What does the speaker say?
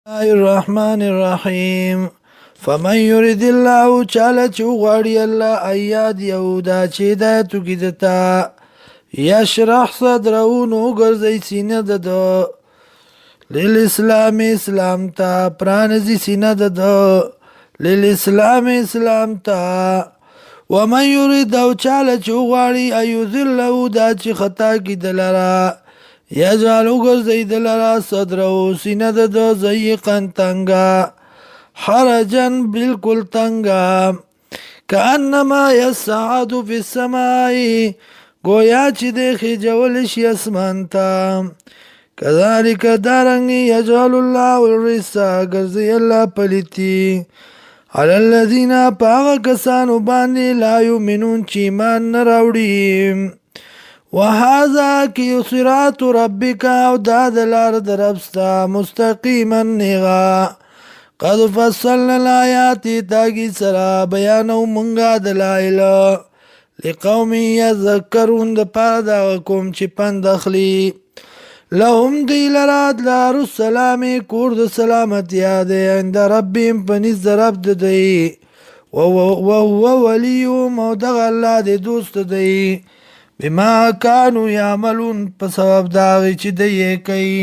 الله الرحمن الرحیم فمن یرید الله چاله چې وغواړي الله ایاد یهودا چې هدایتو کې دته یشرح صدره نو ګرځي سینه د ده للاسلام اسلام ته پرانیزي سینه د ده للاسلام اسلام ته ومن یرید او چاله چې وغواړي ایذله دا چې خطا کې دلره یجعلو گرزی دلرا صدرو سینه ده ضیقا تنگا حرجا بالکل تنگا کانما یسعد فی السمائی گویا چی ده خجولش اسمان تا کذالک دارنگی یجعل اللہ الرسا گرزی اللہ پلیتی علی الذین پاغ کسانو باندی لا یؤمنون چی ایمان نراوڑیم وهذا کی صراط ربک او دا دلار دربستا مستقیما نغا قد فصلنا الآیات تاکی سرا بیانو منگا دلائل لقوم یذکرون دا پار دا قوم چی پند اخلی لهم دی لراد لار السلام کور دا سلامت یاده عند ربیم پنیز رب دی وهو ولیوم او دغ اللہ دی دوست دی بما کانو یعملون په سبب داغی چې دی کوي